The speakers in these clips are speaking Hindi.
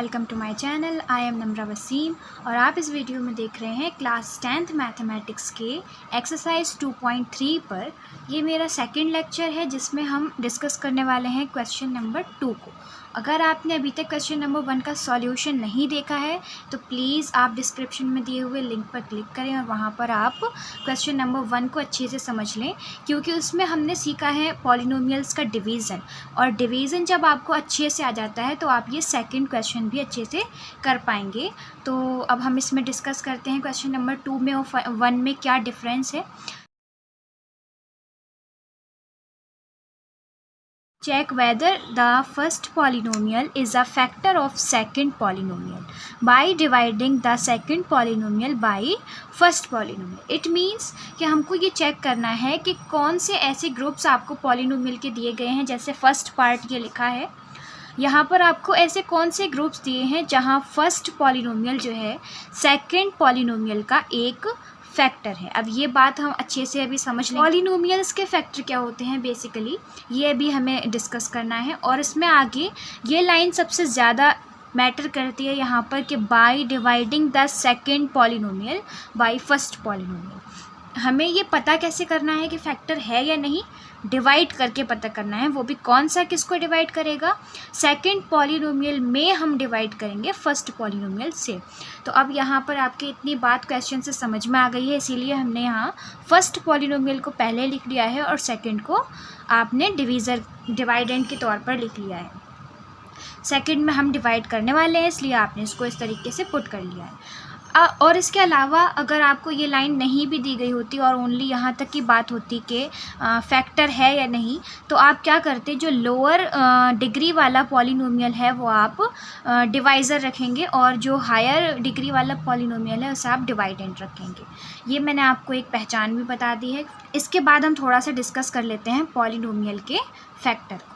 Welcome to my channel. I am Namra Wasim और आप इस वीडियो में देख रहे हैं क्लास 10th मैथमेटिक्स के एक्सरसाइज 2.3 पर। ये मेरा सेकंड लेक्चर है जिसमें हम डिस्कस करने वाले हैं क्वेश्चन नंबर 2 को। अगर आपने अभी तक क्वेश्चन नंबर 1 का सॉल्यूशन नहीं देखा है तो प्लीज़ आप डिस्क्रिप्शन में दिए हुए लिंक पर क्लिक करें और वहाँ पर आप क्वेश्चन नंबर 1 को अच्छे से समझ लें, क्योंकि उसमें हमने सीखा है पॉलिनोमियल्स का डिवीज़न। और डिवीज़न जब आपको अच्छे से आ जाता है तो आप ये सेकंड क्वेश्चन भी अच्छे से कर पाएंगे। तो अब हम इसमें डिस्कस करते हैं क्वेश्चन नंबर 2 में और 1 में क्या डिफरेंस है। Check whether the first polynomial is a factor of second polynomial by dividing the second polynomial by first polynomial. It means कि हमको ये चेक करना है कि कौन से ऐसे ग्रुप्स आपको पॉलिनोमियल के दिए गए हैं। जैसे फर्स्ट पार्ट ये लिखा है, यहाँ पर आपको ऐसे कौन से ग्रुप्स दिए हैं जहाँ फर्स्ट पॉलिनोमियल जो है सेकंड पॉलिनोमियल का एक फैक्टर है। अब ये बात हम अच्छे से अभी समझ लें। पॉलिनोमियल्स के फैक्टर क्या होते हैं बेसिकली, ये अभी हमें डिस्कस करना है। और इसमें आगे ये लाइन सबसे ज़्यादा मैटर करती है यहाँ पर कि by dividing the second polynomial by first polynomial. हमें ये पता कैसे करना है कि फैक्टर है या नहीं, डिवाइड करके पता करना है। वो भी कौन सा, किसको डिवाइड करेगा, सेकंड पॉलिनोमियल में हम डिवाइड करेंगे फर्स्ट पॉलिनोमियल से। तो अब यहाँ पर आपके इतनी बात क्वेश्चन से समझ में आ गई है, इसीलिए हमने यहाँ फर्स्ट पॉलिनोमियल को पहले लिख लिया है और सेकंड को आपने डिवाइडेंड के तौर पर लिख लिया है। सेकंड में हम डिवाइड करने वाले हैं, इसलिए आपने इसको इस तरीके से पुट कर लिया है। और इसके अलावा अगर आपको ये लाइन नहीं भी दी गई होती और ओनली यहाँ तक की बात होती कि फैक्टर है या नहीं, तो आप क्या करते, जो लोअर डिग्री वाला पॉलिनोमियल है वो आप डिवाइज़र रखेंगे और जो हायर डिग्री वाला पॉलिनोमियल है उसे आप डिवाइडेंड रखेंगे। ये मैंने आपको एक पहचान भी बता दी है। इसके बाद हम थोड़ा सा डिस्कस कर लेते हैं पॉलिनोमियल के फैक्टर को।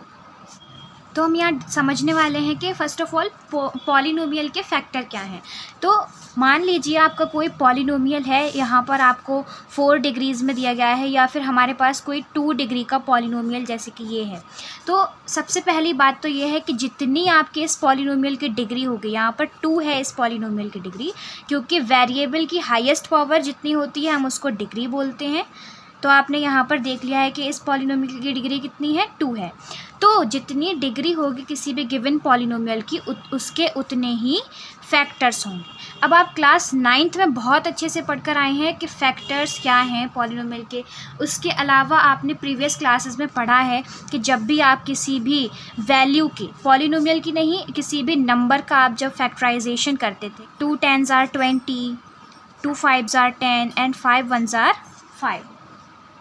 तो हम यहाँ समझने वाले हैं कि फ़र्स्ट ऑफ ऑल पॉलिनोमियल के फैक्टर क्या हैं। तो मान लीजिए आपका कोई पॉलिनोमियल है, यहाँ पर आपको 4 डिग्रीज़ में दिया गया है, या फिर हमारे पास कोई 2 डिग्री का पॉलिनोमियल जैसे कि ये है। तो सबसे पहली बात तो ये है कि जितनी आपके इस पॉलिनोमियल की डिग्री होगी, यहाँ पर 2 है इस पॉलिनोमियल की डिग्री, क्योंकि वेरिएबल की हाईएस्ट पावर जितनी होती है हम उसको डिग्री बोलते हैं। तो आपने यहाँ पर देख लिया है कि इस पॉलिनोमियल की डिग्री कितनी है, 2 है। तो जितनी डिग्री होगी किसी भी गिवन पॉलिनोमियल की उसके उतने ही फैक्टर्स होंगे। अब आप क्लास 9th में बहुत अच्छे से पढ़कर आए हैं कि फैक्टर्स क्या हैं पॉलिनोमियल के। उसके अलावा आपने प्रीवियस क्लासेस में पढ़ा है कि जब भी आप किसी भी वैल्यू की, पॉलिनोमियल की नहीं, किसी भी नंबर का आप जब फैक्टराइजेशन करते थे, 2 10s are 20, 2 5s are 10 and 5 1s are 5।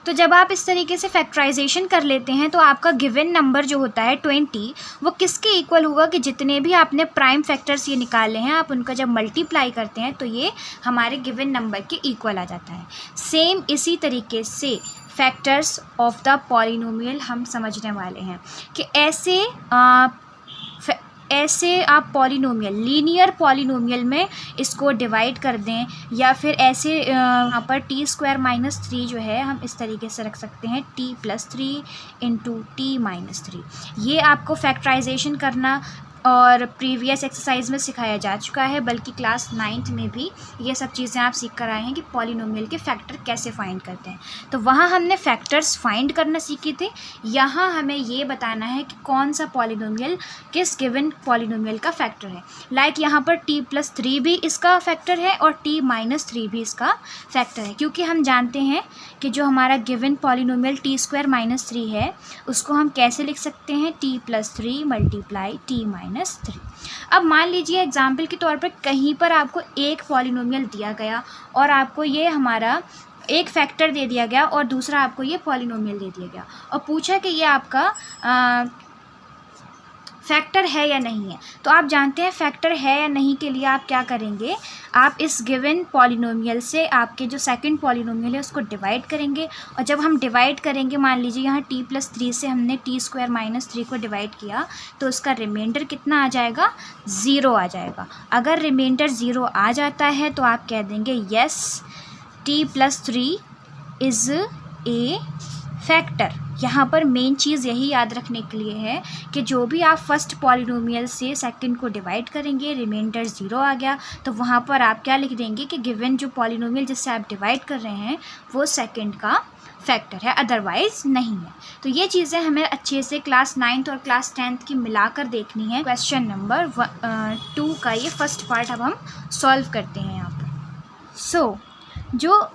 तो जब आप इस तरीके से फैक्टराइजेशन कर लेते हैं तो आपका गिवन नंबर जो होता है 20, वो किसके इक्वल होगा कि जितने भी आपने प्राइम फैक्टर्स ये निकाले हैं आप उनका जब मल्टीप्लाई करते हैं तो ये हमारे गिवन नंबर के इक्वल आ जाता है। सेम इसी तरीके से फैक्टर्स ऑफ द पॉलिनोमियल हम समझने वाले हैं कि ऐसे आप पॉलिनोमियल, लीनियर पॉलिनोमियल में इसको डिवाइड कर दें, या फिर ऐसे यहाँ पर t² - 3 जो है हम इस तरीके से रख सकते हैं, t+3 × t-3। ये आपको फैक्टराइजेशन करना और प्रीवियस एक्सरसाइज में सिखाया जा चुका है, बल्कि क्लास 9th में भी ये सब चीज़ें आप सीख कर आए हैं कि पॉलिनोमियल के फैक्टर कैसे फाइंड करते हैं। तो वहाँ हमने फैक्टर्स फाइंड करना सीखे थे, यहाँ हमें ये बताना है कि कौन सा पॉलिनोमियल किस गिवन पॉलिनोमियल का फैक्टर है। लाइक यहाँ पर t+3 भी इसका फैक्टर है और t-3 भी इसका फैक्टर है, क्योंकि हम जानते हैं कि जो हमारा गिवन पॉलिनोमियल t² - 3 है उसको हम कैसे लिख सकते हैं, t+3 × t-3। अब मान लीजिए एग्जाम्पल के तौर पर कहीं पर आपको एक पॉलिनोमियल दिया गया और आपको ये हमारा एक फैक्टर दे दिया गया और दूसरा आपको ये पॉलिनोमियल दे दिया गया और पूछा कि ये आपका फैक्टर है या नहीं है। तो आप जानते हैं फैक्टर है या नहीं के लिए आप क्या करेंगे, आप इस गिवन पॉलिनोमियल से आपके जो सेकंड पॉलिनोमियल है उसको डिवाइड करेंगे। और जब हम डिवाइड करेंगे, मान लीजिए यहाँ t+3 से हमने t² - 3 को डिवाइड किया, तो उसका रिमाइंडर कितना आ जाएगा, 0 आ जाएगा। अगर रिमाइंडर 0 आ जाता है तो आप कह देंगे yes t+3 is a factor. यहाँ पर मेन चीज़ यही याद रखने के लिए है कि जो भी आप फर्स्ट पॉलिनोमियल से सेकंड को डिवाइड करेंगे, रिमाइंडर 0 आ गया, तो वहाँ पर आप क्या लिख देंगे कि गिवन जो पॉलिनोमियल जिससे आप डिवाइड कर रहे हैं वो सेकंड का फैक्टर है, अदरवाइज़ नहीं है। तो ये चीज़ें हमें अच्छे से क्लास 9th और क्लास 10th की मिलाकर देखनी है। क्वेश्चन नंबर 2 का ये फर्स्ट पार्ट अब हम सॉल्व करते हैं यहाँ पर। सो जो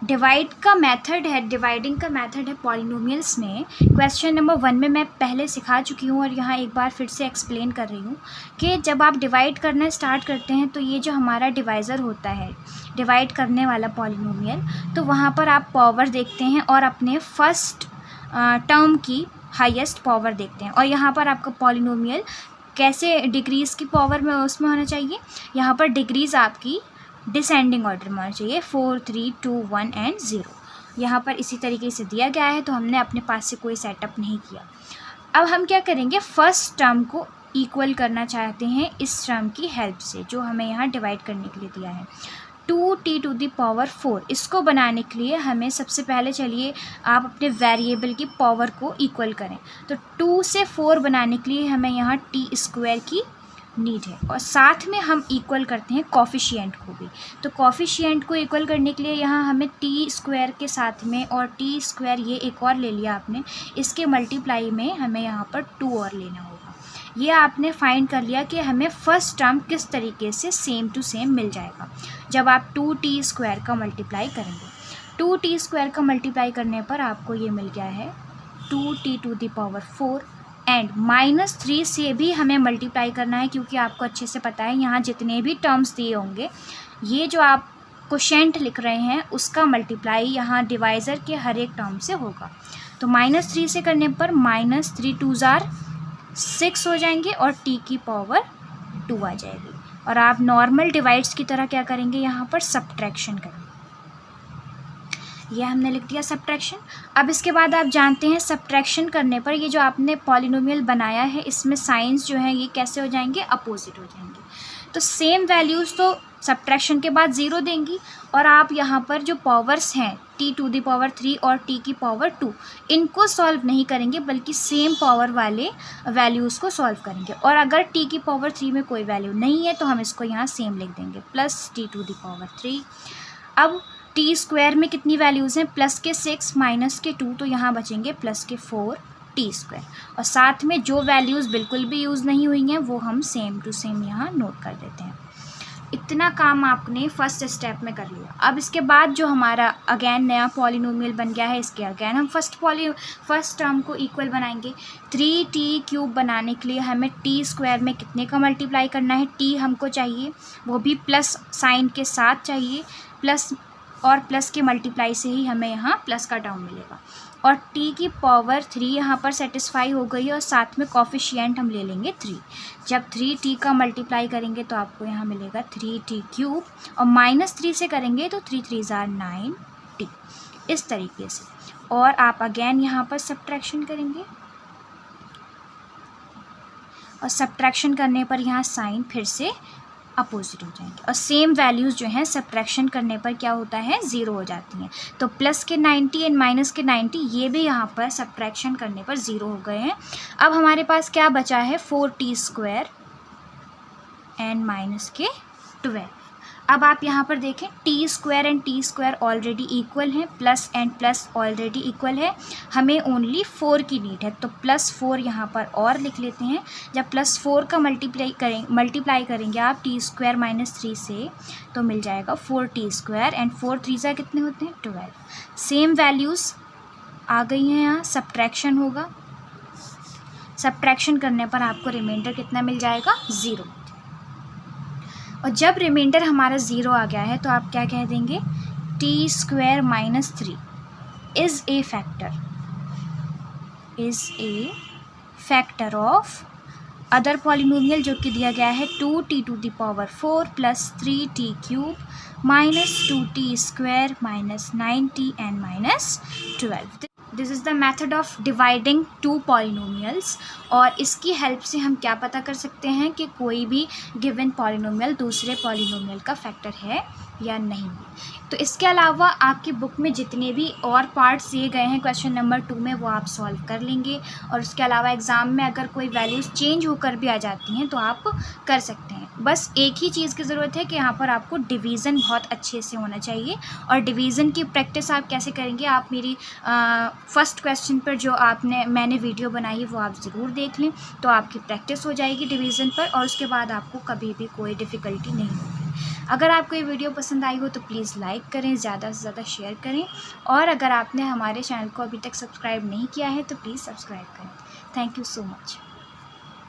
डिवाइडिंग का मेथड है पॉलिनोमियल्स में, क्वेश्चन नंबर 1 में मैं पहले सिखा चुकी हूँ और यहाँ एक बार फिर से एक्सप्लेन कर रही हूँ कि जब आप डिवाइड करना स्टार्ट करते हैं तो ये जो हमारा डिवाइज़र होता है, डिवाइड करने वाला पॉलिनोमियल, तो वहाँ पर आप पावर देखते हैं और अपने फर्स्ट टर्म की हाईएस्ट पावर देखते हैं। और यहाँ पर आपका पॉलिनोमियल कैसे डिग्रीज़ की पावर में उसमें होना चाहिए, यहाँ पर डिग्रीज़ आपकी डिसेंडिंग ऑर्डर में होना चाहिए, 4, 3, 2, 1 एंड 0। यहाँ पर इसी तरीके से दिया गया है, तो हमने अपने पास से कोई सेटअप नहीं किया। अब हम क्या करेंगे, फर्स्ट टर्म को इक्वल करना चाहते हैं इस टर्म की हेल्प से जो हमें यहाँ डिवाइड करने के लिए दिया है, 2t⁴। इसको बनाने के लिए हमें सबसे पहले चलिए आप अपने वेरिएबल की पावर को इक्वल करें। तो 2 से 4 बनाने के लिए हमें यहाँ t² की नीड है, और साथ में हम इक्वल करते हैं कॉफिशिएंट को भी। तो कॉफिशिएंट को इक्वल करने के लिए यहाँ हमें t² के साथ में और t² ये एक और ले लिया आपने, इसके मल्टीप्लाई में हमें यहाँ पर 2 और लेना होगा। ये आपने फाइंड कर लिया कि हमें फर्स्ट टर्म किस तरीके से सेम टू सेम मिल जाएगा जब आप 2t² का मल्टीप्लाई करेंगे। 2t² का मल्टीप्लाई करने पर आपको ये मिल गया है 2t⁴, एंड -3 से भी हमें मल्टीप्लाई करना है, क्योंकि आपको अच्छे से पता है यहाँ जितने भी टर्म्स दिए होंगे, ये जो आप कोशेंट लिख रहे हैं उसका मल्टीप्लाई यहाँ डिवाइज़र के हर एक टर्म से होगा। तो -3 से करने पर -3 2 6 हो जाएंगे और t की पावर 2 आ जाएगी। और आप नॉर्मल डिवाइड्स की तरह क्या करेंगे, यहाँ पर सब्ट्रैक्शन करेंगे। यह हमने लिख दिया सब्ट्रैक्शन। अब इसके बाद आप जानते हैं सब्ट्रैक्शन करने पर ये जो आपने पॉलिनोमियल बनाया है इसमें साइंस जो है ये कैसे हो जाएंगे, अपोजिट हो जाएंगे। तो सेम वैल्यूज़ तो सब्ट्रैक्शन के बाद 0 देंगी, और आप यहाँ पर जो पावर्स हैं t⁴ और t की पावर 2 इनको सॉल्व नहीं करेंगे, बल्कि सेम पावर वाले वैल्यूज़ को सॉल्व करेंगे। और अगर t की पावर 3 में कोई वैल्यू नहीं है तो हम इसको यहाँ सेम लिख देंगे, प्लस t⁴। अब t² में कितनी वैल्यूज़ हैं, प्लस के 6 माइनस के 2, तो यहाँ बचेंगे प्लस के 4t²। और साथ में जो वैल्यूज़ बिल्कुल भी यूज़ नहीं हुई हैं वो हम सेम टू सेम यहाँ नोट कर देते हैं। इतना काम आपने फर्स्ट स्टेप में कर लिया। अब इसके बाद जो हमारा अगेन नया पॉलिनोमियल बन गया है, इसके अगेन हम फर्स्ट टर्म को इक्वल बनाएंगे। 3t³ बनाने के लिए हमें t² में कितने का मल्टीप्लाई करना है, t हमको चाहिए, वो भी प्लस साइन के साथ चाहिए, प्लस और प्लस के मल्टीप्लाई से ही हमें यहाँ प्लस का टर्म मिलेगा। और t की पावर 3 यहाँ पर सेटिस्फाई हो गई है, और साथ में कॉफिशिएंट हम ले लेंगे 3। जब 3t का मल्टीप्लाई करेंगे तो आपको यहाँ मिलेगा 3t³ और -3 से करेंगे तो 3 3 9t, इस तरीके से। और आप अगेन यहाँ पर सब्ट्रैक्शन करेंगे, और सब्ट्रैक्शन करने पर यहाँ साइन फिर से अपोजिट हो जाएंगे, और सेम वैल्यूज़ जो हैं सब्ट्रैक्शन करने पर क्या होता है, 0 हो जाती हैं। तो प्लस के 90 एंड माइनस के 90 ये भी यहाँ पर सब्ट्रैक्शन करने पर 0 हो गए हैं। अब हमारे पास क्या बचा है, 4t² एंड माइनस के 12। अब आप यहाँ पर देखें t² and t² already equal हैं, plus and plus already equal है, हमें ओनली 4 की नीड है, तो +4 यहाँ पर और लिख लेते हैं। जब +4 का मल्टीप्लाई करेंगे आप t² -3 से तो मिल जाएगा 4t² एंड 4 3 कितने होते हैं, 12। सेम वैल्यूज़ आ गई हैं, यहाँ सब्ट्रैक्शन होगा, सब्ट्रैक्शन करने पर आपको रिमाइंडर कितना मिल जाएगा, 0। और जब रिमाइंडर हमारा 0 आ गया है तो आप क्या कह देंगे, t² -3 is a factor of other polynomial जो कि दिया गया है 2t⁴ plus 3t³ -2t² -9t and -12। This is the method of dividing to polynomials. और इसकी हेल्प से हम क्या पता कर सकते हैं कि कोई भी गिवन पॉलिनोमियल दूसरे पॉलिनोमियल का फैक्टर है या नहीं। तो इसके अलावा आपकी बुक में जितने भी और पार्ट्स दिए गए हैं क्वेश्चन नंबर 2 में वो आप सॉल्व कर लेंगे। और उसके अलावा एग्ज़ाम में अगर कोई वैल्यूज़ चेंज होकर भी आ जाती हैं तो आप कर सकते हैं। बस एक ही चीज़ की ज़रूरत है कि यहाँ पर आपको डिवीज़न बहुत अच्छे से होना चाहिए। और डिवीज़न की प्रैक्टिस आप कैसे करेंगे, आप मेरी फर्स्ट क्वेश्चन पर जो मैंने वीडियो बनाई है वो आप ज़रूर देख लें, तो आपकी प्रैक्टिस हो जाएगी डिवीज़न पर और उसके बाद आपको कभी भी कोई डिफ़िकल्टी नहीं होगी। अगर आपको ये वीडियो पसंद आई हो तो प्लीज़ लाइक करें, ज़्यादा से ज़्यादा शेयर करें। और अगर आपने हमारे चैनल को अभी तक सब्सक्राइब नहीं किया है तो प्लीज़ सब्सक्राइब करें। Thank you so much.